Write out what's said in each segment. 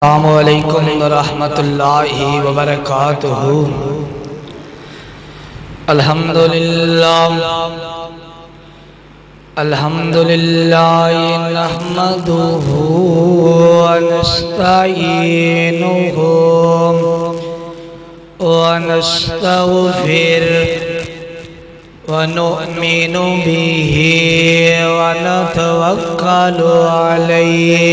السلام علیکم ورحمۃ اللہ وبرکاتہ۔ الحمدللہ نحمدہ ونستعینہ ونستغفرہ ونؤمن بہ ونتوکل علیہ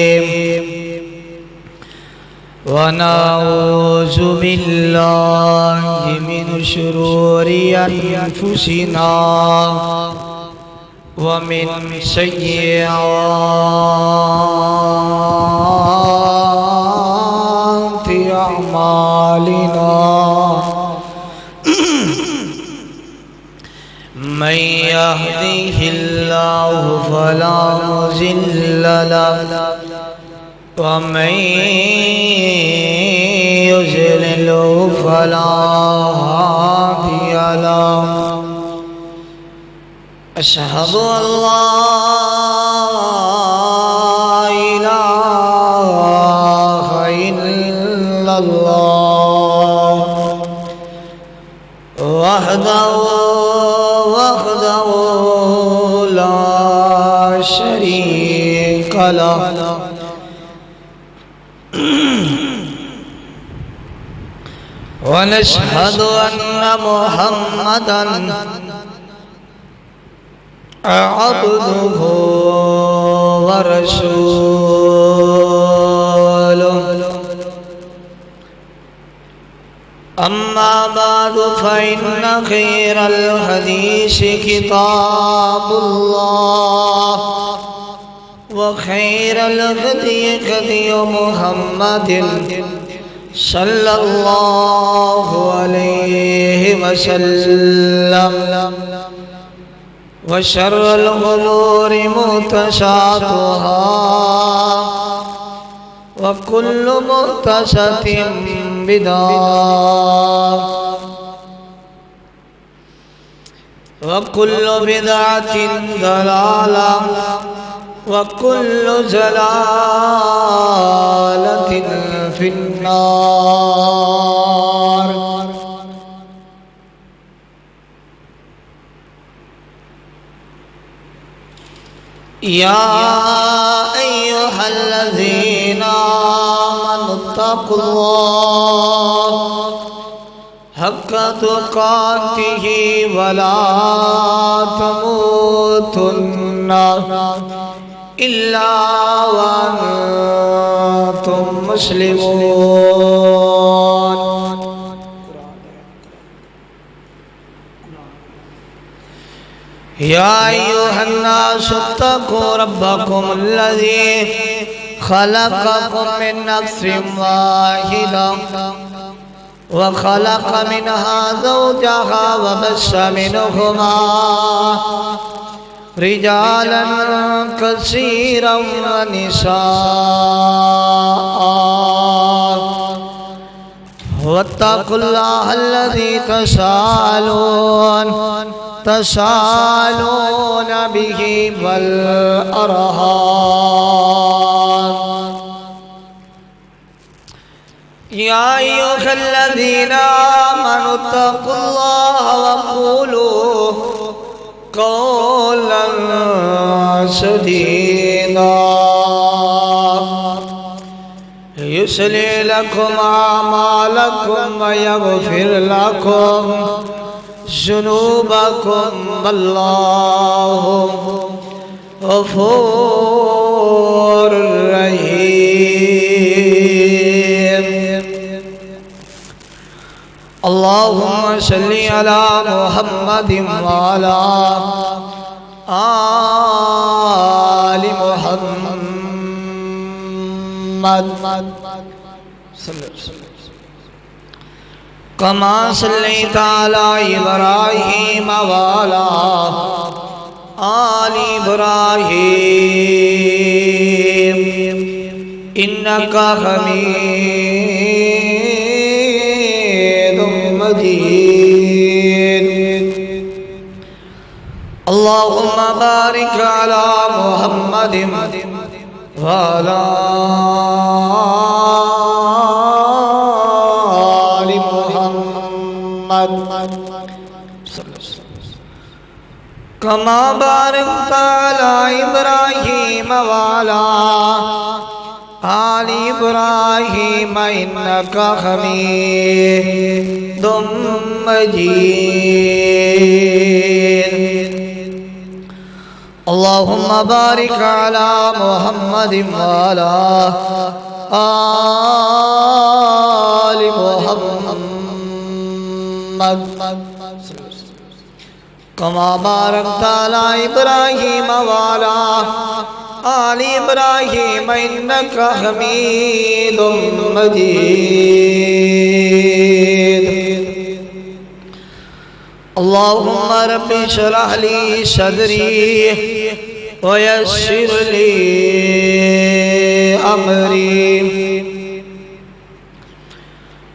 ونعوذ باللہ من شرور انفسنا ومن سیئات اعمالنا من يهده الله فلا مضل له ومن يضلل فلا هادي له أشهد أن لا إله إلا الله وحده لا شريك له ونشهد أن محمدًا عبده ورسوله أما بعد فإن خير الحديث كتاب الله وخير الهدي هدي محمد صلی اللہ علیہ وسلم وشر الامور محدثاتها وكل محدثة بدعة وكل بدعة ضلالة وكل ضلالة في النار۔ يا أيها الذين آمنوا اتقوا الله حق تقاته ولا تموتن إلا وأنتم مسلمون۔ يا أيها الناس اتقوا ربكم الذي خلقكم من نفس واحدة وخلق منها زوجها وبث منهما رجالا كثيرا ونساء واتقوا الله الذي تساءلون به والأرحام۔ يا أيها الذين آمنوا اتقوا الله وقولوا قولا سديدا يصلح لكم أعمالكم ويغفر لكم ذنوبكم والله غفور رحيم۔ اللهم صل على محمد وعلى آل محمد كما صليت على إبراهيم وعلى آل إبراهيم إنك حميد مجيد۔ اللهم بارك على محمد وعلى كما باركت على إبراهيم وعلى آل إبراهيم إنك حميد مجيد اللهم بارك على محمد وعلى آل محمد كما باركت على إبراهيم وعلى آل إبراهيم إنك حميد مجيد اللهم رب اشرح لي صدري ويسر لي أمري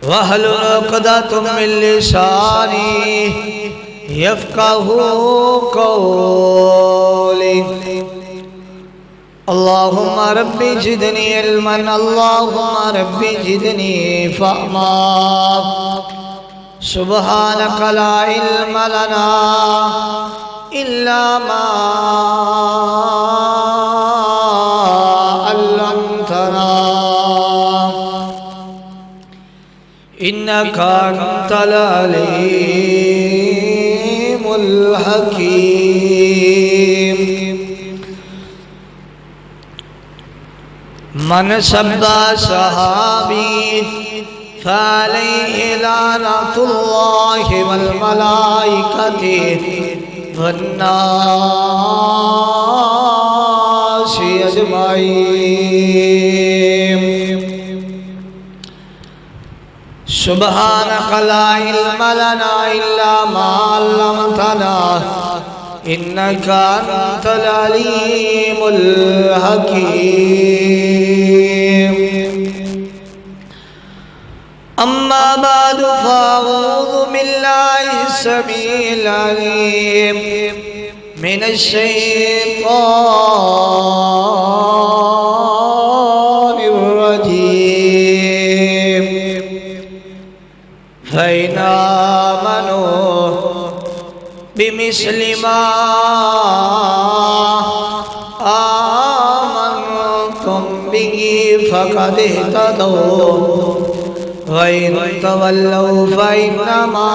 واحلل عقدة من لساني يفقهوا قولي اللهم رب زدني علما اللهم رب زدني فهما سبحانك لا علم لنا إلا ما علمتنا إنك أنت العليم الحكيم من سب صحابي فعليه لعنة الله والملائكة والناس أجمعين سبحانك لا علم لنا إلا ما علمتنا إنك أنت العليم الحكيم أما بعد فأعوذ بالله السميع العليم من الشيطان الرجيم فإن آمنوا بمثل ما آمنتم به فقد اهتدوا وَإِن تَوَلَّوْا فَإِنَّمَا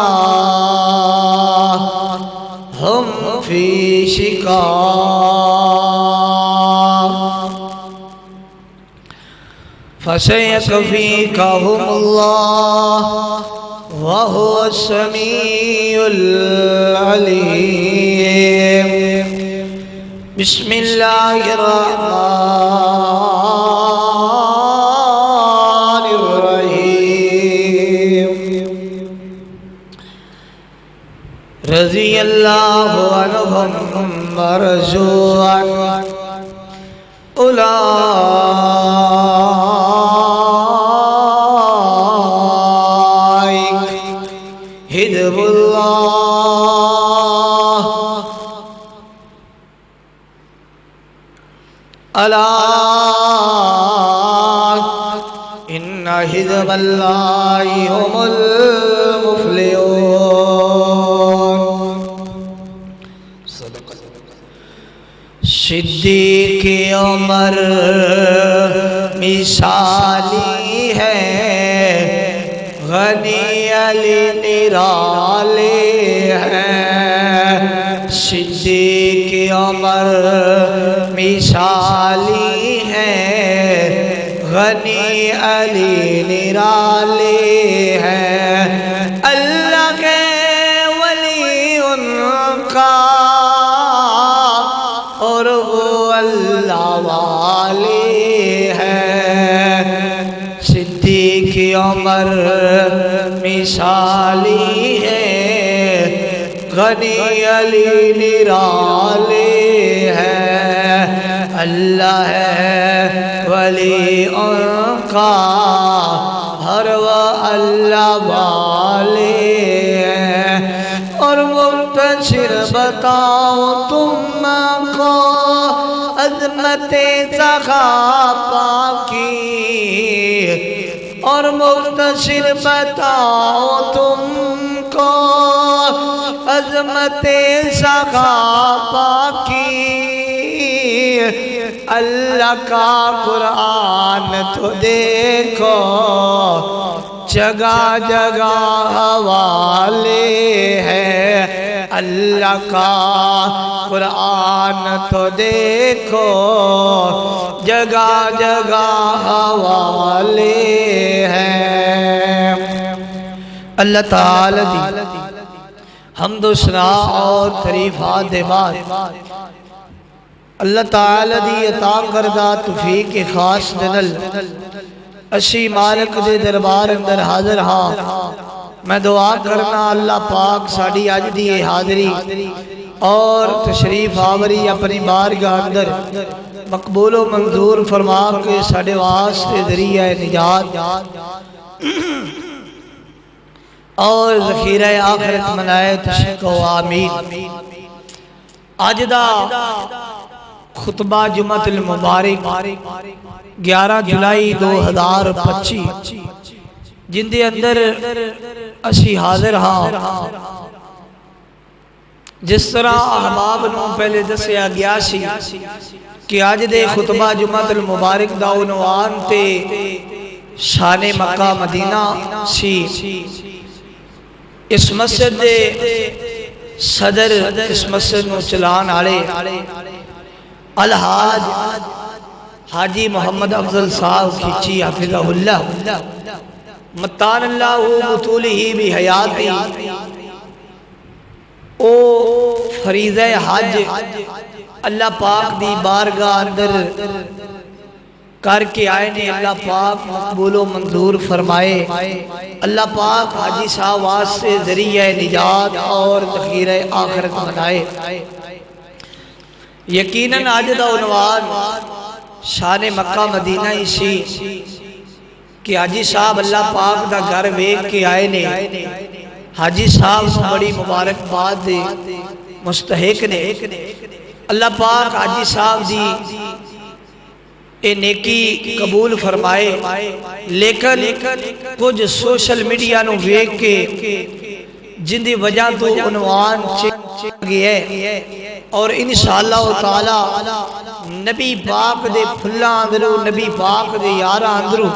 هُمْ فِي شِقَاقٍ فَسَيَكْفِيكَهُمُ اللَّهُ وَهُوَ السَّمِيعُ الْعَلِيمُ بسم الله الرحمن الرحيم رضي الله عنهم ورضوا عنه أولئك حزب الله ألا إن حزب الله هم المفلحون صدیق عمر مثالی ہے غنی علی نرالے ہیں صدیق عمر مثالی ہے غنی علی نرالے ہیں اللہ کے ولی ان کا اور وہ اللہ والے ہیں صدیق عمر مثالی ہے غنی علی نرالے ہیں اللہ ہے ولی ان کا ہر وہ اللہ والے ہیں اور مختصر بتاؤ تم کو عظمت صحابہ کی اور مختصر بتاؤ تم کو عظمت صحابہ کی، اللہ کا قرآن تو دیکھو جگہ جگہ حوالے ہیں، اللہ کا قرآن تو دیکھو جگہ جگہ حوالے ہیں۔ اللہ تعالی دی حمد و ثنا اور تعریفات دے بعد اللہ تعالی دی عطا کردہ توفیق خاص دنل اسی مالک دے دربار اندر حاضر ہاں۔ میں دعا کرنا اللہ پاک ساڑی آج دی حاضری اور تشریف آوری اپنی بارگاہ اندر مقبول و منظور فرما کے ساڑے واسطے ذریعہ نجات اور ذخیرہ آخرت منائے تشکو آمین۔ آج دا خطبہ جمعۃ المبارک 11 جولائی 2025 جن دے اندر اسی حاضر ہاں۔ جس طرح احباب نو پہلے دسیا گیا سی کہ آج دے خطبہ جمعۃ المبارک دا عنوان تے شان مکہ مدینہ سی۔ اس مسجد دے صدر اس مسجد نو چلان آلے الحاج حاجی محمد افضل صاحب کھچی حفظہ اللہ متان اللہ بطولہ بھی حیاتی، او فریضہ حج اللہ پاک دی بارگاہ اندر کر کے آئے نے، اللہ پاک مقبول و منظور فرمائے، اللہ پاک حاجی صاحب واسطے ذریعہ نجات اور ذخیرہ آخرت بنائے۔ یقیناً آج دا عنوان شان مکہ مدینہ اسی کہ حاجی صاحب اللہ پاک دا گھر ویکھ کے آئے نے، حاجی صاحب بڑی مبارک بات دے مستحق نے۔ اللہ پاک حاجی صاحب دی اے نیکی قبول فرمائے، لیکن کچھ سوشل میڈیا نو ویکھ کے جن دی وجہ تو عنوان چک گیا ہے، اور انشاءاللہ تعالی نبی پاک دے پھلاں اندرو، نبی پاک دے یاراں اندرو،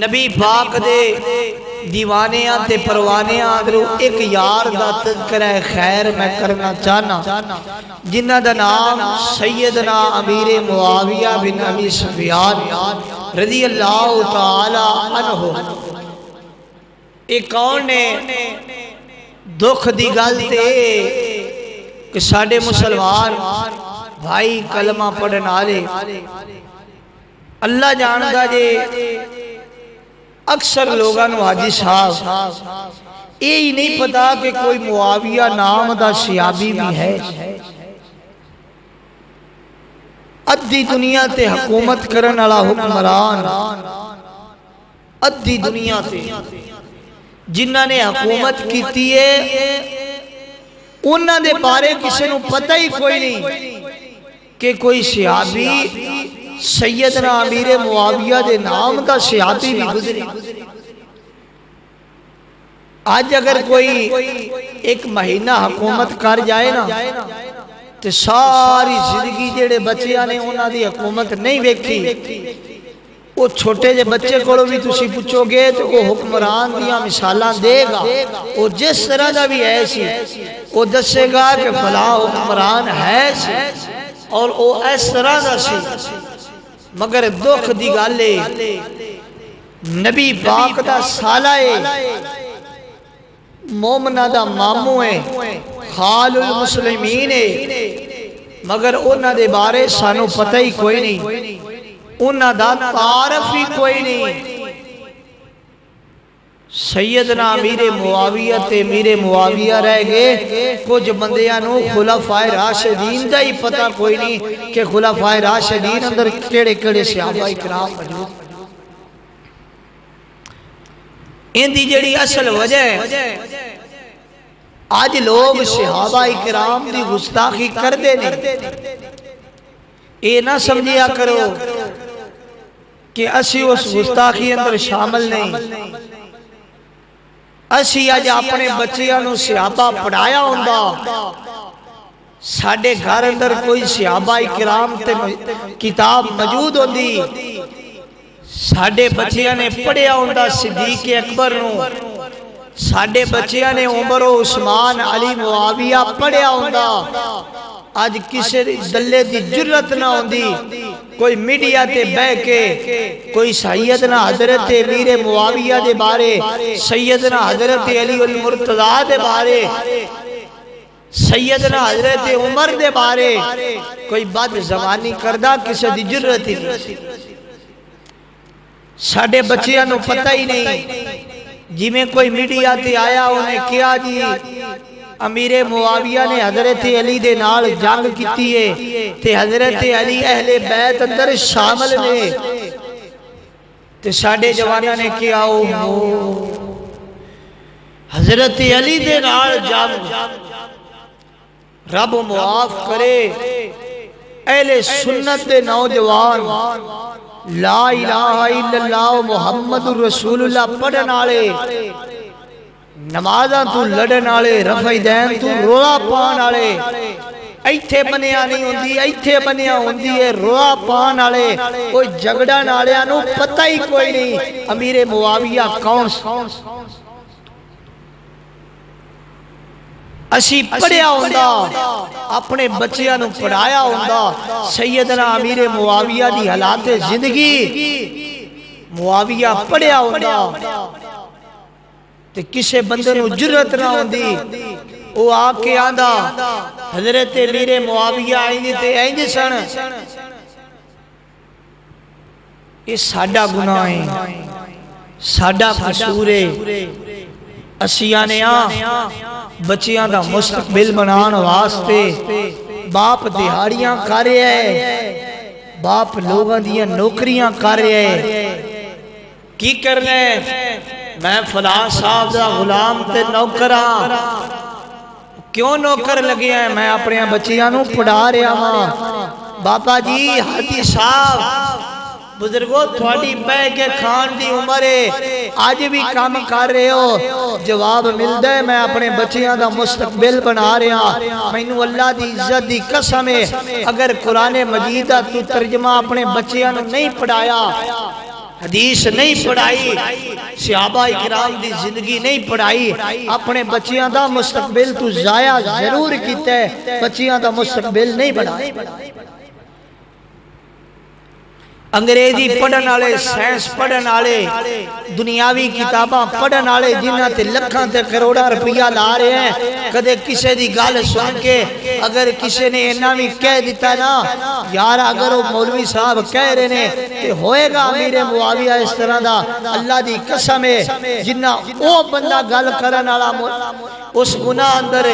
نبی پاک دے دیوانیاں تے پروانیاں اندرو ایک یار دا تذکرہ خیر میں کرنا چاہنا، جنہ دا نام سیدنا امیر معاویہ بن ابی سفیان رضی اللہ تعالی عنہ۔ ایک کون نے دکھ دی گل تے کہ ساڑے مسلمان بھائی کلمہ پڑھن آلے اللہ جاندہ جے اکثر لوگاں نو حاجی صاحب یہی نہیں پتا کہ کوئی معاویہ نام دا صحابی بھی ہے۔ ادھی دنیا تے حکومت کرن والا حکمران، ادھی دنیا تے جنہاں نے حکومت کیتی ہے انہاں دے بارے کسی نو پتہ ہی کوئی نہیں کہ کوئی صحابی سیدنا امیر معاویہ دے نام دا صحابی بھی گزری۔ آج اگر کوئی ایک مہینہ حکومت کر جائے نا تو ساری زندگی جڑے بچیاں نے انہاں دی حکومت نہیں ویکھی، وہ چھوٹے جے بچے کو بھی تسی پوچھو گے تو وہ حکمران دیاں مثالاں دے گا، وہ جس طرح دا بھی ہے سی وہ دسے گا کہ فلاں حکمران ہے سی اور وہ اس طرح دا سی۔ مگر دکھ دی گالے نبی پاک دا سالہ مومنہ دا مامو ہے، خال المسلمین ہے، مگر انہاں دے بارے سانو پتہ ہی کوئی نہیں، انہاں دا تعارف ہی کوئی نہیں۔ سیدنا امیر معاویہ تے امیر معاویہ رہ گئے، کچھ بندیاں نو خلفائے راشدین دا ہی پتہ کوئی نہیں کہ خلفائے راشدین اندر کیڑے کیڑے صحابہ اکرام موجود۔ ان دی جڑی اصل وجہ ہے آج لوگ صحابہ اکرام دی گستاخی کر دے نہیں۔ اے نہ سمجھیا کرو کہ اسی اس گستاخی اندر شامل نہیں، اسی اج اپنے بچیاں نو صحابہ پڑھایا ہوندا ساڈے گھر اندر کوئی صحابہ کرام تے کتاب موجود ہوندی ساڈے بچیاں نے پڑھیا ہوندا صدیق اکبر نو ساڈے بچیاں نے عمر و عثمان علی معاویہ پڑھیا ہوندا آج کسے دلے دی جرت نہ ہوندی کوئی میڈیا تے بہ کے کوئی سیدنا حضرت امیر معاویہ دے بارے سیدنا حضرت علی المرتضیٰ دے بارے سیدنا حضرت عمر دے بارے کوئی بد زبانی کردہ کسے دی جرت ہی نہیں ساڑھے بچیاں نو پتہ ہی نہیں جی میں کوئی میڈیا تے آیا انہیں کیا جی امیر معاویہ نے حضرت علی دے نال جنگ کیتی ہے تے حضرت علی اہل بیت اندر شامل نے تے ساڑھے جوانہ نے کیا حضرت علی دے نال جنگ رب معاف کرے اہل سنت دے نوجوان لا الہ الا اللہ محمد رسول اللہ پڑھن آلے نمازاں تو لڑن آلے رفع دین تو رولا پان آلے ایتھے بنیا نہیں ہوندی ایتھے بنیا ہوندی ہے رولا پان آلے کوئی جگڑا نالیاں نو پتہ ہی کوئی نہیں امیر معاویہ کون اسی پڑھیا ہوندا اپنے بچیاں نو پڑھایا ہوندا سیدنا امیر معاویہ دی حالات زندگی معاویہ پڑھیا ہوندا تے کسے بندے نو جرت نہ ہوندی او آکے آندا حضرت امیر معاویہ آئیں تے آئیں سن یہ ساڈا گناہ ہے ساڈا قصور ہے اسیاں نے بچیاں دا مستقبل بنان واسطے باپ دہاڑیاں کر رہے ہیں باپ لوگاں دیاں نوکریاں کر رہے ہیں کی کرنا ہے میں فلاں صاحب دا غلام تے نوکراں کیوں نوکر لگے ہیں میں اپنے بچیاں نو پڑھا رہا ہاں بابا جی حاجی صاحب بزرگو تھوڑی بے کے کھان دی عمر ہے آج بھی کام کر رہے ہو جواب مل دے میں اپنے بچیاں دا مستقبل بنا رہا میں انہوں اللہ دی عزت دی قسم ہے اگر قرآن مجید تو ترجمہ اپنے بچیاں نو نہیں پڑھایا حدیث نہیں پڑھائی صحابہ اکرام دی زندگی نہیں پڑھائی اپنے بچیاں دا مستقبل تو ضائع ضرور کیتا ہے بچیاں دا مستقبل نہیں بڑھائی انگریزی پڑھن آلے سائنس پڑھن آلے دنیاوی کتاباں پڑھن آلے جنہ تے لکھاں تے کروڑا روپیہ لا رہے ہیں کدے کسے دی گال سن کے اگر کسے نے انامی کہہ دیتا نا یار اگر وہ مولوی صاحب کہہ رہے نے کہ ہوئے گا امیر معاویہ اس طرح دا اللہ دی قسم ہے جنہ او بندہ گال کرن آلا اس گناہ اندر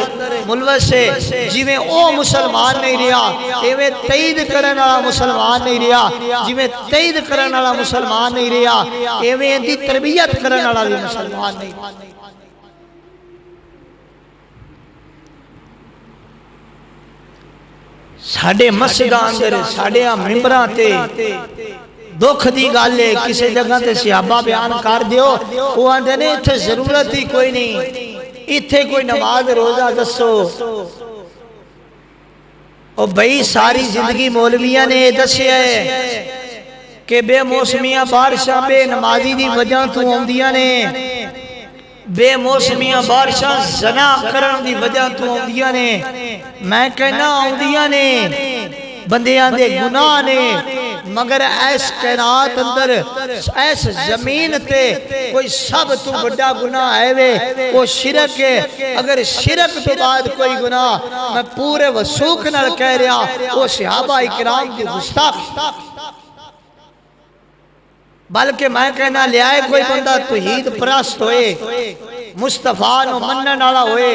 ملوث سے جویں او مسلمان نہیں رہا ایویں تائید کرن والا مسلمان نہیں رہا جویں تائید کرن والا مسلمان نہیں رہا ایویں دی تربیت کرن والا بھی مسلمان نہیں ساڈے مسجداں اندر ساڈے ممبراں تے دکھ دی گل ہے کسی جگہ تے صحابہ بیان کر دیو وہ آندے نے ایتھے ضرورت ہی کوئی نہیں ایتھے کوئی نماز روزہ دسو اور بھئی ساری زندگی مولویاں نے دسیا ہے کہ بے موسمیاں بارشاں بے نمازی دی وجہ تو ہوندیاں نے بے موسمیاں بارشاں زنا کرن دی وجہ تو ہوندیاں نے میں کہنا ہوندیاں نے بندیاں دے گناہ نے مگر ایس کائنات اندر ایس زمین تے کوئی سب تو بڑا گناہ ہے وہ شرک ہے اگر شرک تو بعد کوئی گناہ میں پورے وثوق نال کہہ رہا وہ صحابہ اکرام کی گستاخ بلکہ میں کہنا لے آئے کوئی بندہ توحید پرست ہوئے مصطفیٰ نو منن والا ہوئے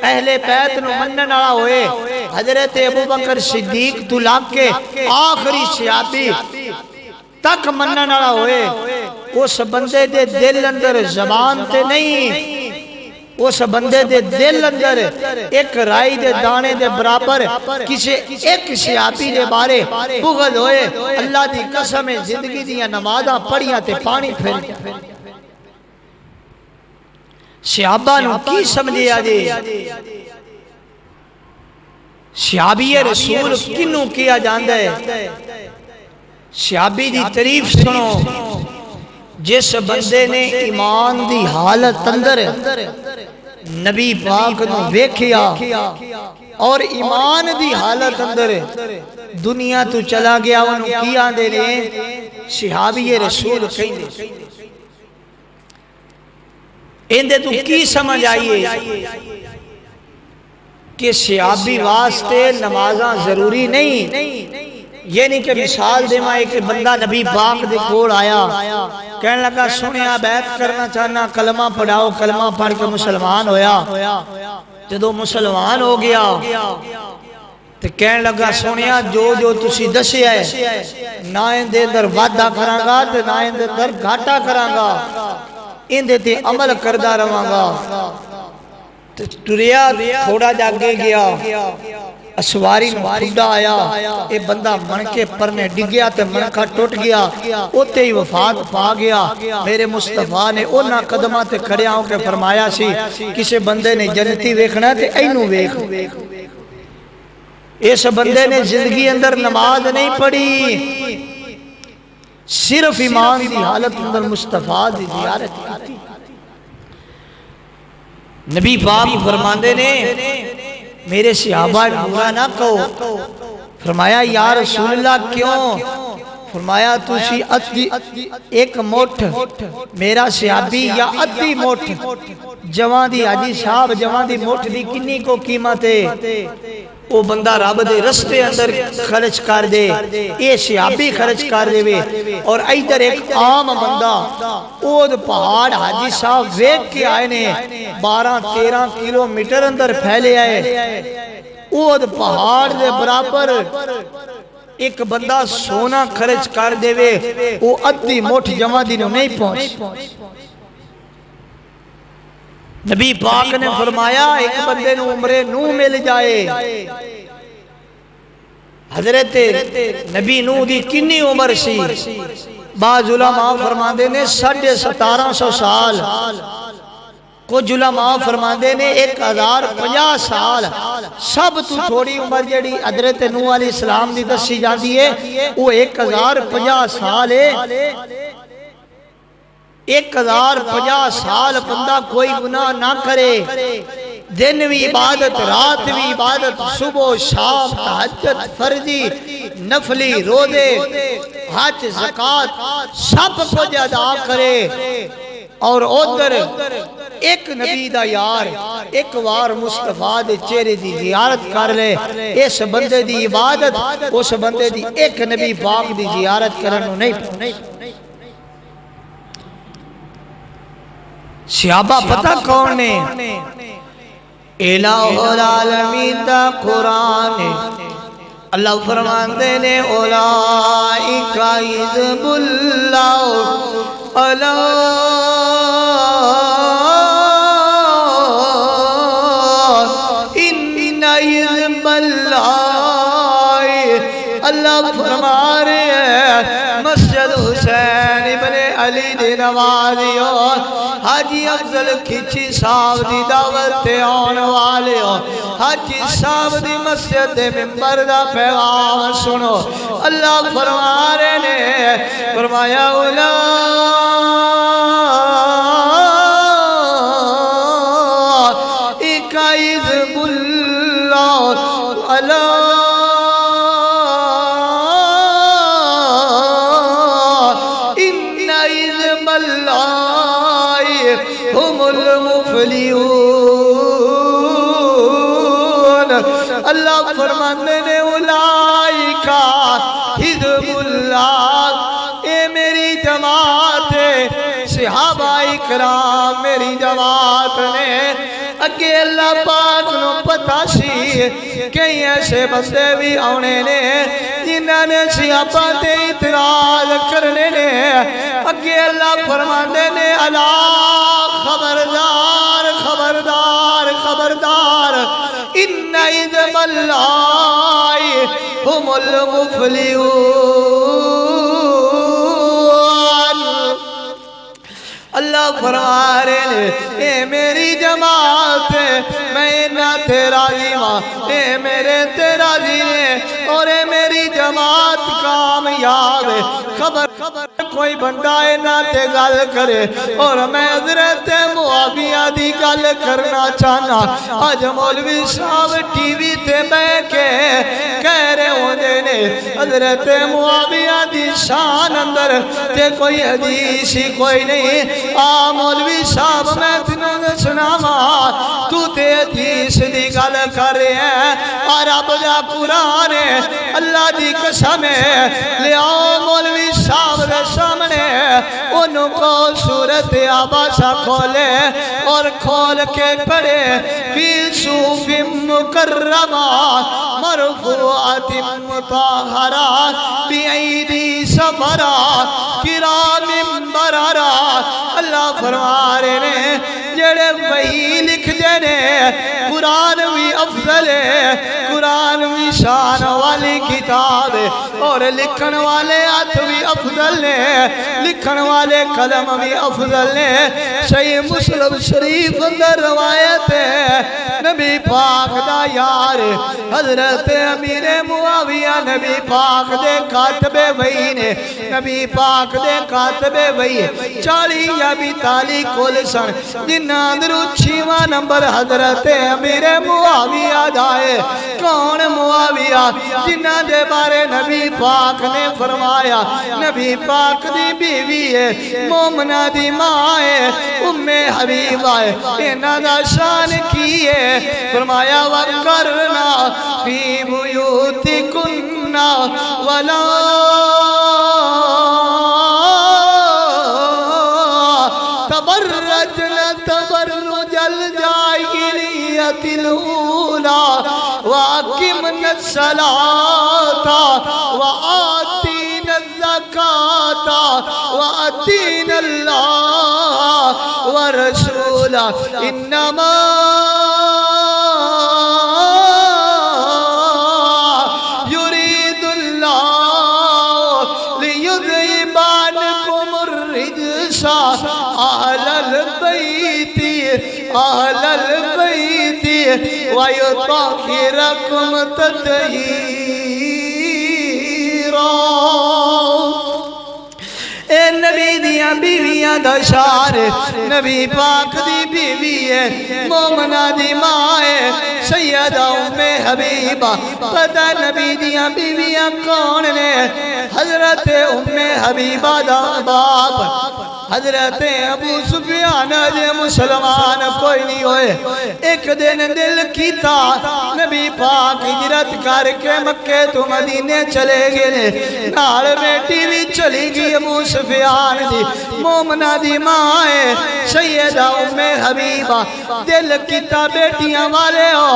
اہل بیت نو منن والا ہوئے حضرت ابوبکر صدیق تو لاگ کے آخری صحابی تک منن والا ہوئے اس بندے دے دل اندر زبان تے نہیں اس بندے دے دل اندر ایک رائی دے دانے دے برابر کسی ایک صحابی دے بارے بغض ہوئے اللہ دی قسم زندگی دیاں نمازاں پڑھیاں تے پانی پھر صحابہ نو کی سمجھیا جے صحابی رسول کنوں کیا جاندہ ہے صحابی دی تعریف سنو جس بندے نے ایمان دی حالت اندر نبی پاک نو ویکھیا اور ایمان دی حالت اندر دنیا تو چلا گیا انہوں کیا دے رہے صحابی رسول کہیں دے اندے تو کی سمجھ آئیے کہ صحابی واسطے نمازاں ضروری نہیں یہ نہیں کہ مثال دے ماں ایک بندہ نبی پاک دے کول آیا کہنے لگا سنیا بیعت کرنا چاہنا کلمہ پڑھاؤ کلمہ پڑھ کے مسلمان ہویا جدو مسلمان ہو گیا تو کہنے لگا سنیا جو تسی دسیا ہے نہ اندے در وعدہ کرانگا تو نہ اندے در گھاٹا کرانگا اندے تے عمل کردہ رہانگا ٹریا تھوڑا جاگے گیا اسواری پھڈا آیا اے بندہ منکے پرنے ڈگیا تے منکہ ٹوٹ گیا اوتے ہی وفات پا گیا میرے مصطفیٰ نے اونا قدمہ تے کھڑیا ہوں کہ فرمایا سی کسے بندے نے جنتی ویکھنا تے اینو ویکھ اس بندے نے زندگی اندر نماز نہیں پڑھی صرف ایمان دی حالت اندر مصطفیٰ دی زیارت کی نبی پاک فرماندے نے میرے صحابہ برا نہ کہو فرمایا یا رسول اللہ کیوں فرمایا تُسی ایک موٹھ میرا صحابی یا ادھی موٹھ جوان دی حاجی صاحب جوان دی موٹھ دی کنی کو قیمت ہے وہ بندہ رب دے رستے اندر خرچ کر دے یہ صحابی خرچ کر دے وے اور ایدر ایک عام بندہ اود پہاڑ حاجی صاحب ویک کے آئے نے 12-13 کلومیٹر اندر پھیلے آئے اود پہاڑ دے برابر ایک بندہ سونا خرچ کر دے وے وہ ادھی موٹھ جمع دنوں نہیں پہنچ نبی پاک نے فرمایا ایک بندے نو عمرے نو مل جائے حضرت نبی نو دی کنی عمر سی بعض علماء فرماندے نے 1750 سال کچھ علماء فرماندے نے 1050 سال سب تو تھوڑی عمر جڑی حضرت نو علیہ السلام دی دسی جاندی ہے وہ 1050 سال ہے 1050 سال بندہ کوئی گناہ نہ کرے دن بھی عبادت رات بھی عبادت صبح شام تہجد فرضی نفلی روزے حج زکات سب کچھ ادا کرے اور ادھر ایک نبی دا یار ایک وار مصطفیٰ دے چہرے دی زیارت کر لے اس بندے دی عبادت اس بندے دی ایک نبی پاک دی زیارت کرنو نہیں صحابہ پتہ کون نے الہ العالمین دا قرآن اللہ فرماندے نے اولائک حزب اللہ الا ان حزب اللہ اللہ فرما رہے ہیں مسجد حسین ابن علی دی نمازی اور حاجی افضل کھچی صاحب دی دعوت آن والے ہو حاجی صاحب دی مسجد ممبر دا پیغام سنو اللہ فرما رہے نے فرمایا اولائک حزب اللہ ان حزب اللہ ہم المفلحون اللہ فرمانے نے اولئک حزب اللہ اے میری جماعت ہے صحابہ اکرام میری جماعت نے اگے اللہ پاک نو پتا سی کئی ایسے بندے بھی آنے نے جنہاں نے صحابہ تے اعتراض کرنے نے اگے اللہ فرمانے نے الا خبردار خبردار خبردار ان حزب اللہ ہم المفلحون اللہ فرما رہے نے اے میری جماعت میں نہ تیرا دیواں اے میرے تیرا دینے اور اے میری جماعت کامیاب ہے خبر کوئی بندہ ہے نہ تے گل کرے اور میں حضرت معاویہ دی گل کرنا چاہنا آج مولوی صاحب ٹی وی تے بیٹھ کے کہہ رہے ہوندے نے حضرت معاویہ دی شان اندر تے کوئی حدیث ہی کوئی نہیں مولوی صاحب میں تنوں سناواں تو تے حدیث دی گل کر رہے ہیں رب دا قرآن ہے اللہ دی قسم ہے لے آؤ مولوی صاحب دے سامنے انہوں کو سورت عباسہ کھولے اور کھول کے پڑھے فی صحف مکرمہ مرفوعۃ مطہرہ بأیدی سفرہ کرام بررہ اللہ فرما رہے ہیں جڑے وہی لکھ دینے قرآن بھی افضل ہے قرآن بھی شان والی کتاب ہے اور لکھن والے ہاتھ بھی افضل ہے لکھن والے قلم بھی افضل ہے صحیح مسلم شریف اندر روایت ہے نبی پاک دا یار حضرت امیر معاویہ نبی پاک دے کاتبے وحی نے نبی پاک دے کاتبے وحی 40 یا 42 کل سن جنہ اندرو 6واں نمبر حضرت امیر معاویہ دائے کون معاویہ جنہ دے بارے نبی پاک نے فرمایا نبی پاک دی بیوی ہے مومنہ دی ماں ہے ام حبیبہ ہے انہاں دا شان کی ہے فرمایا وَقَرْنَا فِي بُيُوتِكُنَّ وَلَا تَبَرَّجْنَ تَبَرُّجَ الْجَاهِلِيَّةِ الْأُولَى وَأَقِمْنَ الصَّلَاةَ وَآتِينَ الزَّكَاةَ وَأَطِيعْنَ اللَّهَ وَرَسُولَهُ إِنَّمَا يُرِيدُ اللَّهُ لِيُذْهِبَ عَنكُمُ الرِّجْسَ أَهْلَ الْبَيْتِ وَيُطَهِّرَكُمْ تَطْهِيرًا اے نبی دیاں بیویاں دا شان نبی پاک دی بیوی ہے مومنہ دی ماں ہے سیدہ ام حبیبہ پتہ نبی دیاں بیویاں کون نے حضرت ام حبیبہ دا باپ حضرت ابو سفیان جے مسلمان کوئی نہیں ہوئے ایک دن دل کیتا نبی پاک ہجرت کر کے مکہ تو مدینے چلے گئے نال بیٹی بھی چلی گئی ابو سفیان دی مومنہ دی ماں ہے سیدہ ام حبیبہ دل کیتا بیٹیاں والے ہو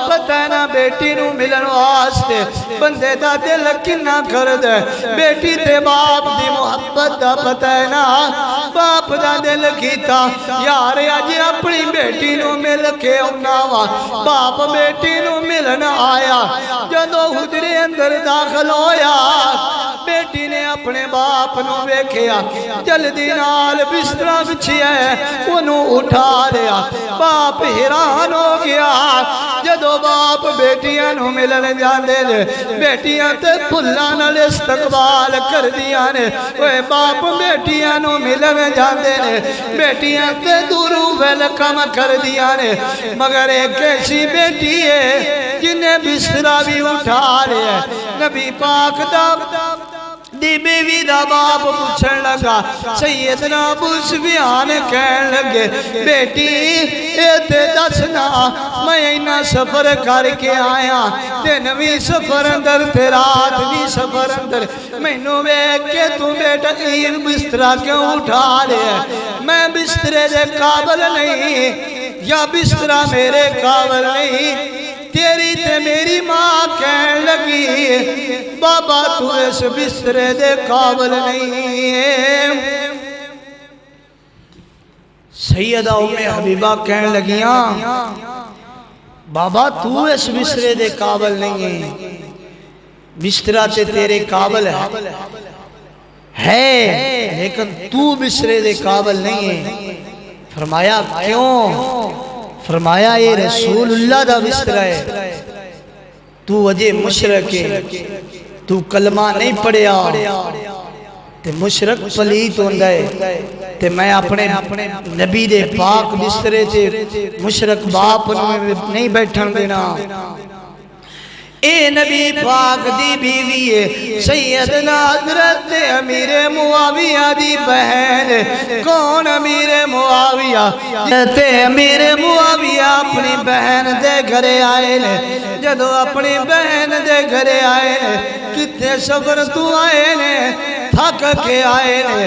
پتہ نہ بیٹی نو ملن واسطے بندے دا دل کنا کر دے بیٹی تے باپ دی محبت دا پتہ نہ باپ دا دل کیتا یار آج اپنی بیٹی نو مل کے اناوا باپ بیٹی نو ملن آیا جدو حجرے اندر داخل ہویا بیٹی نے اپنے باپ نو ویکھیا جلدی نال بسترا بچھیا ہے انہوں اٹھا لیا باپ حیران ہو گیا جدو باپ بیٹیاں نو ملن جاندے نے بیٹیاں تے پھلاں نال استقبال کر دیا نے باپ بیٹیاں نو ملن جاندے نے بیٹیاں تے دوروں ویلکم کر دیا نے مگر ایک ایسی بیٹی ہے جنہیں بسترا بھی اٹھا لیا نبی پاک دا دی بیوی دا باپ پوچھن لگا سیدنا ابو سفیان کہن لگے بیٹی اے تے دسنا میں اینا سفر کر کے آیا دن بھی سفر اندر تے رات بھی سفر اندر میں نو بیک کے تو بیٹا این بسترا کیوں اٹھا لے میں بسترے دے قابل نہیں یا بسترا میرے قابل نہیں تیری تے میری ماں کہن لگی بابا تو اس بسترے دے قابل نہیں ہے سیدہ ام حبیبہ کہن لگیاں بابا تو اس بسترے دے قابل نہیں ہے بسترہ تے تیرے قابل ہے ہے لیکن تو بسرے دے قابل نہیں ہے۔ فرمایا کیوں؟ فرمایا یہ رسول اللہ دا بسرا ہے، تو وجہ مشرک ہے، تو کلمہ نہیں پڑھیا تے مشرک پلیت ہوندہ ہے، تے میں اپنے نبی دے پاک بسترے تے مشرک باپ نہیں بیٹھن دینا۔ اے نبی پاک دی بیوی ہے سیدنا حضرت امیر معاویہ دی بہن۔ کون امیر معاویہ؟ حضرت امیر معاویہ اپنی بہن دے گھرے آئے نے، جدو اپنی بہن دے گھرے آئے نے، کتے سفر تو آئے نے، تھک کے آئے نے،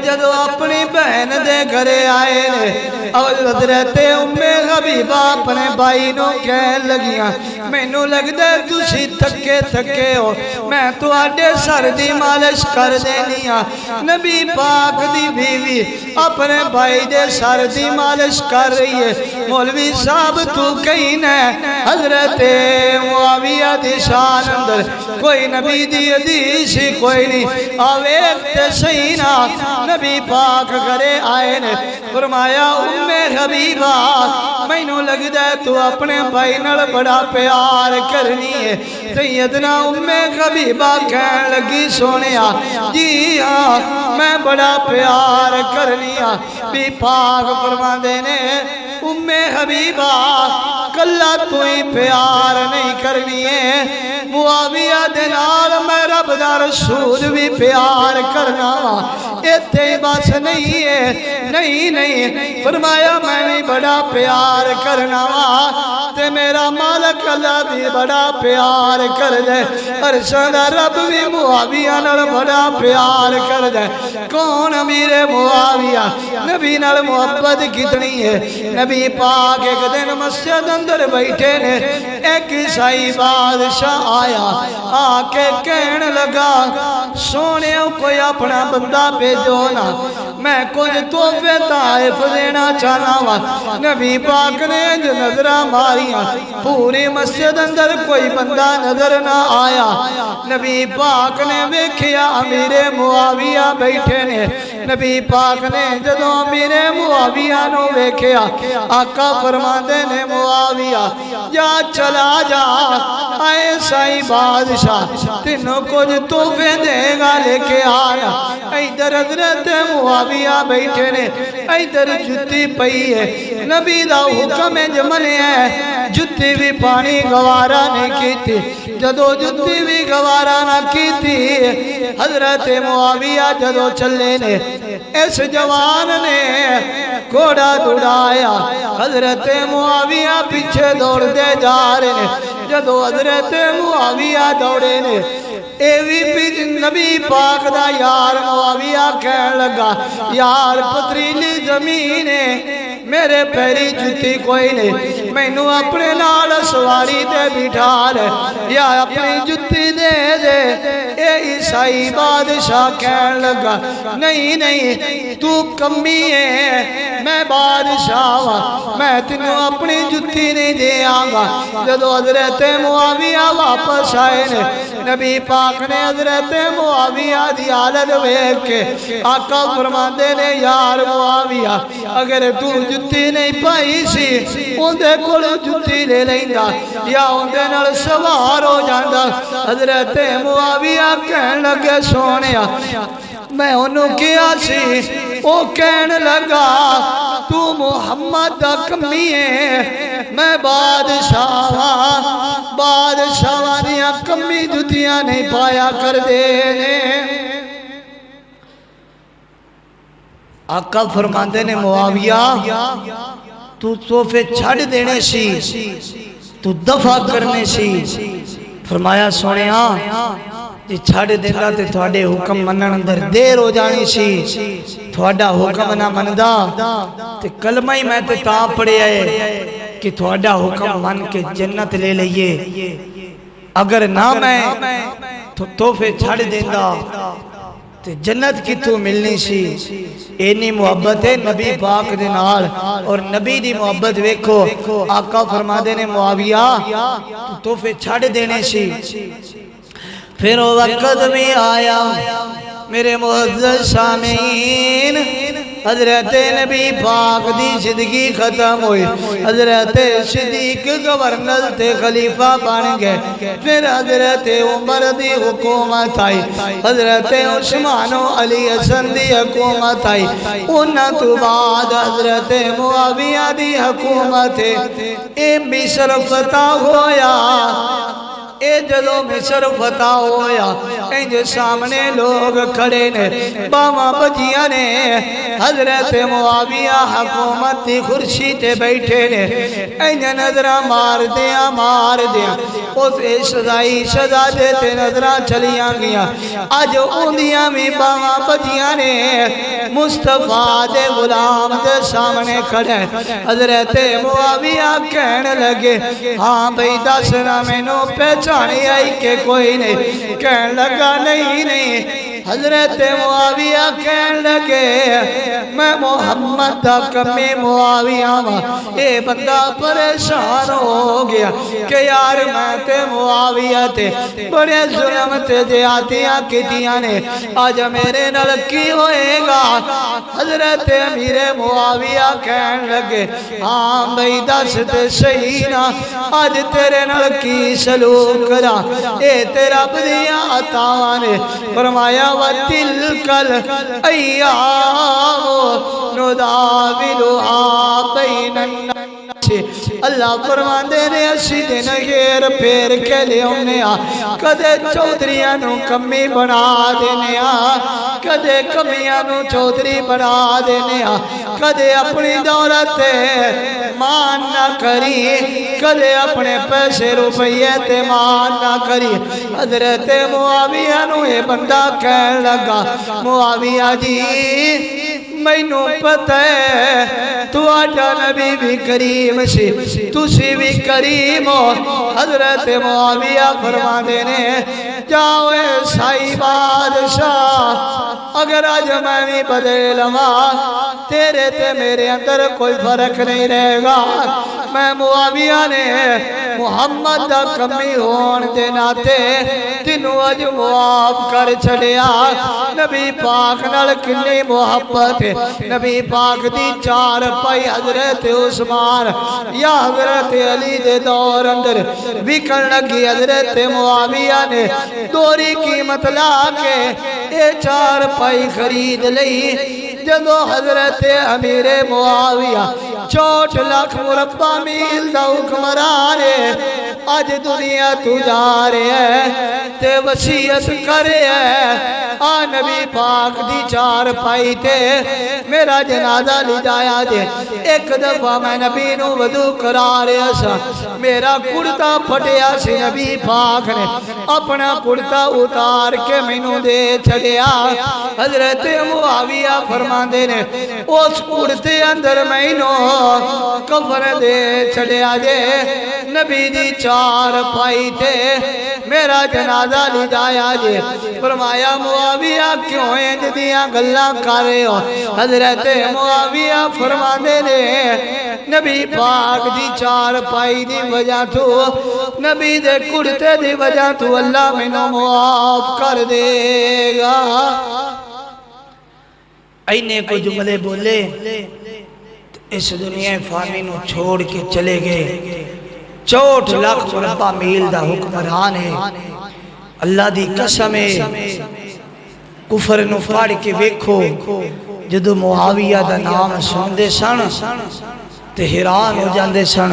جدو اپنی بہن دے گھرے آئے نے، حضرت ام حبیبہ اپنے بھائی نو کہن لگیاں مینوں لگدا تسی تھکے تھکے ہو، میں تو آڈے سر دی مالش کر دینی ہاں۔ نبی پاک دی بیوی اپنے بھائی دے سر دی مالش کر رہی ہے۔ مولوی صاحب تو کہیں نہ حضرت معاویہ دی شان اندر کوئی نبی دی حدیث کوئی نہیں، آویک تے سینا نبی پاک کرے آئے نے۔ فرمایا ام حبیبہ مینوں لگدا ہے تو اپنے بھائی نال بڑا پیار کرنی ہے۔ سیدنا ام حبیبہ کہن لگی سونیا جی ہاں میں بڑا پیار کرنی ہاں۔ بھی پاک فرماندے نے ام حبیبہ کلا تو ہی پیار نہیں کرنی ہے، معاویہ دے نال میں رب دا رسول بھی پیار کرنا، ایتھے بس نہیں ہے، نہیں فرمایا میں بھی بڑا پیار کرنا تے میرا مالک اللہ بھی بڑا پیار کر دے، عرشاں دا رب بھی معاویہ نال بڑا پیار کر دے۔ کون امیر معاویہ؟ نبی نال محبت کتنی ہے۔ نبی پاک ایک دن مسجد اندر بیٹھے نے، ایک عیسائی بادشاہ آیا، آ کے کہن لگا سونے کوئی اپنا بندہ بھیجو نا، میں کچھ تحفے طائف دینا چاہنا وا۔ نبی پاک نے نظرہ ماریاں، پوری مسجد اندر کوئی بندہ نظر نہ آیا۔ نبی پاک نے ویکھیا امیر معاویہ بیٹھے نے۔ نبی پاک نے جدوں امیر معاویہ نو ویکھیا، آقا فرماندے نے معاویہ جا چلا جا، آئے سائی بادشاہ تینوں کچھ تحفے دے گا لے کے آنا۔ ایدر حضرت معاویہ بیٹھے نے، ایدر جتی پئی ہے، نبی دا حکم جمنے ہے، جتی بھی پانی گوارا نہیں کی تھی۔ جدو جتی بھی گوارا نہ کی تھی، حضرت معاویہ جدو چلے نے، اس جوان نے گھوڑا دوڑایا، حضرت معاویہ پیچھے دوڑ دے جا رہے نے۔ جدو حضرت معاویہ دوڑے نے، نبی پاک دا یار معاویہ کہن لگا یار پتریلی زمین ہے، میرے پیری جتی کوئی نہیں، مینوں اپنے نال سواری دے بٹھا لے یا اپنی جتی دے دے۔ اے عیسائی بادشاہ کہن لگا نہیں تو کمی ہے، میں بادشاہ ہوں، میں تینوں اپنی جتی نہیں دے آنگا۔ جدو حضرت معاویہ واپس آئے نے، نبی پاک نے حضرت معاویہ دی حالت ویکھ کے آقا فرماندے نے یار معاویہ اگر تو جتی نہیں پائی سی اندے کول جتی لے لیندا یا اندے نال سوار ہو جاندا۔ حضرت معاویہ کہن لگے سونیا میں انہوں کیا سی، وہ کہن لگا تو محمد دا کمی ہے، میں بادشاہ دیا کمی جتیاں نہیں پایا کر دینے۔ آقا فرماندے نے معاویہ تو تحفے چھڑ دینے سی، تو دفع کرنے سی۔ فرمایا سونیا جی چھڑ دینا تے تھوڑے حکم منن اندر دیر ہو جانی سی، تھوڑا حکم نہ مندا تے کلمہ ہی میں تے تاں پڑے آئے کہ تھوڑا حکم من کے جنت لے لئیے، اگر نہ میں تو تحفے چھڑ دینا تے جنت کی تو ملنی سی۔ اینی محبت ہے نبی پاک دے نال، اور نبی دی محبت ویکھو آقا فرما دے نے معاویہ تو تحفے چھڑ دینے سی۔ پھر وقت بھی آیا میرے معزز سامعین، حضرت نبی پاک دی زندگی ختم ہوئی، حضرت صدیق گورنر تے خلیفہ بن گئے، پھر حضرت عمر دی حکومت آئی، حضرت عثمان و علی حسن دی حکومت آئی، انہاں تو بعد حضرت معاویہ دی حکومت اے مصر فتح ہویا۔ اے جدو مصر فتح ہویا، انج سامنے لوگ کھڑے نے، باواں بجیاں نے، حضرت معاویہ حکومت دی کرسی تے بیٹھے نے، انج نظرہ مار دیا اس سزائی سزا دیتے نظرہ چلیاں گیا۔ آج اوندیاں بھی باواں بجیاں نے، مصطفیٰ دے غلام دے سامنے کھڑے، حضرت معاویہ کہنے لگے ہاں بھئی دسنا مینوں پہچانی آئی کہ کوئی نہیں؟ کہنے لگا نہیں۔ حضرت معاویہ کہنے لگے میں محمد دا کمی معاویہ ہاں۔ اے بندہ پریشان ہو گیا کہ یار میں تے معاویہ تے بڑے ظلم تے زیادتیاں کیتیاں نے، آج میرے نال کی ہوئے گا؟ حضرت امیر معاویہ کہنے لگے ہاں بھئی دس تے صحیح نا، آج تیرے نال کی سلوک کرا؟ اے تیرا بدیاں عطا نے۔ فرمایا وَتِلْكَ الْأَيَّامُ نُدَاوِلُهَا بَيْنَ النَّاسِ۔ اللہ فرماندے نے اسی دن غیر پھیر کے لے ہونے کدے چودھریاں نو کمی بنا دینے کدے کمیاں نو چودھری بنا دینے کدے اپنی دولت مان نہ کری، کدے اپنے پیسے روپیے تے مان نہ کری۔ حضرت معاویہ نو یہ بندہ کہنے لگا معاویہ جی مینوں پتہ ہے تو آجا نبی بھی کریم سی، تسی بھی کریم ہو۔ حضرت معاویہ فرما دینے جاؤ سائی بادشاہ، اگر آج میں بھی بدل لواں تیرے تے میرے اندر کوئی فرق نہیں رہے گا۔ میں معاویہ نے محمد دا کمی ہون دے ناتے تینوں اج معاف کر چھڑیا۔ نبی پاک نال کنی محبت، نبی پاک دی چار پائی حضرت عثمان یا حضرت علی دے دور اندر وکن لگی۔ حضرت معاویہ نے دوری قیمت لا کے اے چار پائی خرید لئی۔ جدو حضرت امیر معاویہ 64 لاکھ مربع میل دا حکمران ہے، آج دنیا تو جا رہے ہیں تے وصیت کرے ہے آ نبی پاک دی چار پائی تے میرا جنازہ لے جایا جے۔ ایک دفعہ میں نبی نو وضو کرا رہا سا، میرا کرتا پھٹیا سی، نبی پاک نے اپنا کرتا اتار کے مینوں دے چھڑیا۔ حضرت معاویہ فرماندے نے اس کرتے اندر مینوں کفن دے چھڑیا جے۔ نبی دی چار پائی تے میرا جنازہ لے جایا جے۔ فرمایا معاویہ کیوں انج دیاں گلاں کر رہے ہو؟ حضرت معاویہ فرماندے نے نبی پاک دی چار پائی دی وجہ تو، نبی دے کرتے دی وجہ تو اللہ مینوں معاف کر دے گا۔ اینے کو جملے بولے اس دنیا فانی نو چھوڑ کے چلے گئے۔ 64 لاکھ مربع میل دا حکمران ہے۔ اللہ دی قسم ہے کفر نو پڑھ کے ویکھو، جدو معاویہ دا نام سندے سن تے حیران ہو جاندے سن،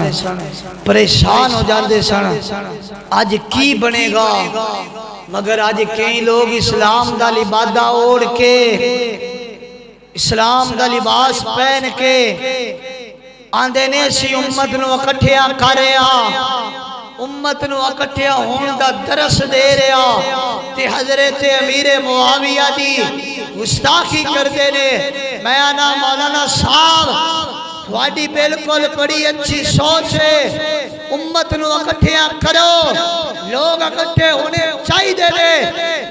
پریشان ہو جاندے سن آج کی بنے گا؟ مگر آج کئی لوگ اسلام دا لبادہ اوڑھ کے، اسلام دا لباس پہن کے آندے نے اسی امت نو اکٹھیا کر رہا، امت نو اکٹھیا ہون دا درس دے رہا تے حضرت امیر معاویہ دی گستاخی کر دے نے۔ میں آنا مولانا صاحب تھوڑی بالکل بڑی اچھی سوچ ہے، امت نو اکٹھیا کرو، لوگ اکٹھے ہونے چاہیے دے،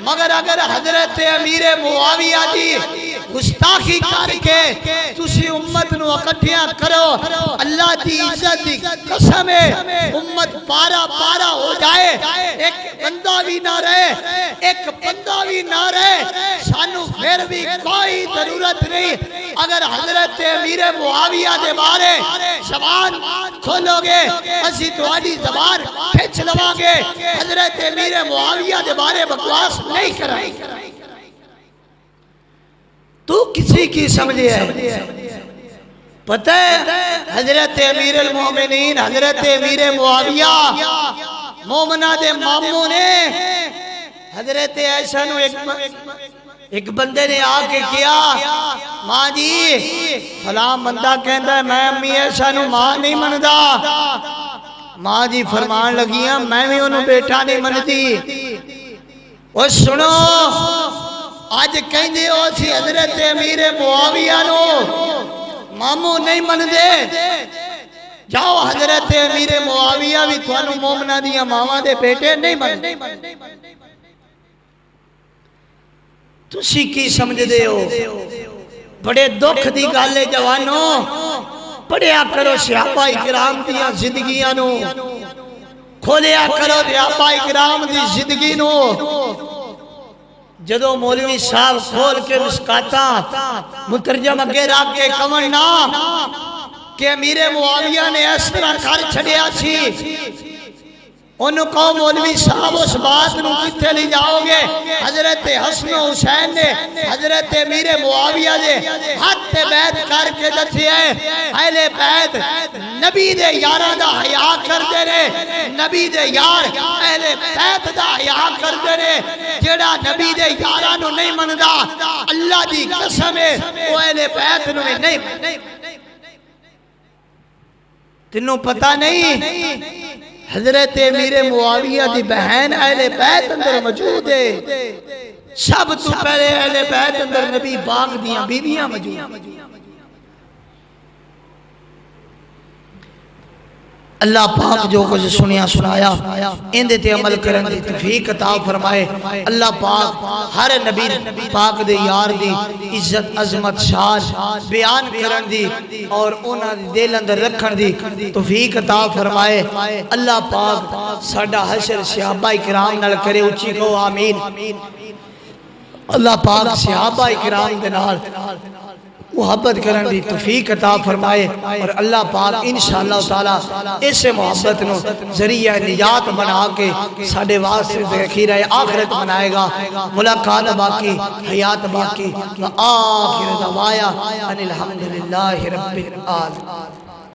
مگر اگر حضرت امیر معاویہ دی گستاخی کر کے تسی امت نو اکٹھیاں کرو، اللہ دی عزت دی قسم ہے امت پارا پارا ہو جائے، ایک بندہ بھی نہ رہے، ایک بندہ بھی نہ رہے، سانو پھر بھی کوئی ضرورت نہیں۔ اگر حضرت امیر معاویہ دے بارے زبان کھولو گے اسی تہاڈی زبان کھچ لواں گے، حضرت امیر معاویہ دے بارے بکواس نہیں کرائیں۔ تو کسی کی سمجھے ہے؟ پتہ ہے حضرت امیر المومنین حضرت امیر معاویہ مومنہ دے ماموں نے حضرت عائشہ نو ایک بندے نے آ کے کیا، ماں جی فلاں بندہ کہندا ہے میں امی عائشہ نو ماں نہیں مندا، ماں جی فرمان لگیاں میں بھی انہوں بیٹا نہیں مندی۔ اور سنو آج کہندے ہو سی حضرت امیر معاویہ نو ماموں نہیں مندے، جاؤ حضرت امیر معاویہ بھی تھانو مومنہ دیا ماما دے بیٹے نہیں مندے۔ تسی کی سمجھ دے ہو؟ بڑے دکھ دی گالے جوانوں، پڑھیا کرو صحابہ اکرام دیا زندگیاں نو، کھولیا کرو صحابہ اکرام دی زندگی نو۔ جدو مولوی صاحب کھول کے مسکاتا مترجم اگے رکھ کے کمنا کہ امیر معاویہ نے اس طرح کر چھڑیا سی، انہوں کہو مولوی صاحب اس بات نو کتے لے جاؤ گے؟ حضرت حسن و حسین نے حضرت امیر معاویہ دے ہاتھ بیعت کر کے دسے ہیں اہل بیت نبی دے یاراں دا حیا کردے نے، نبی دے یار اہل بیت دا حیا کردے نے، جیڑا نبی دے یاراں نو نہیں مندا اللہ دی قسم ہے وہ اہل بیت نو نہیں۔ تینوں پتہ نہیں حضرت امیر معاویہ دی بہن اہل بیت اندر موجود ہے، سب تو پہلے اہل بیت اندر نبی پاک دیاں بیویاں موجود ہیں۔ اللہ پاک جو کچھ سنیا سنایا اندے تے عمل کرن دی توفیق عطا فرمائے۔ اللہ پاک ہر نبی پاک دے یار دی عزت عظمت شان بیان کرن دی اور انہاں دی دل اندر رکھن دی توفیق عطا فرمائے۔ اللہ پاک ساڈا حشر صحابہ کرام نال کرے، اچھی کو آمین۔ اللہ پاک صحابہ کرام دے نال محبت کرن دی توفیق عطا فرمائے، اور اللہ پاک انشاءاللہ تعالی اس محبت نو ذریعہ نجات بنا کے ساڑے واسطے ذخیرہ آخرت بنائے گا۔ ملاقات باقی، حیات باقی، وآخر دعوایا ان الحمدللہ رب العالمین۔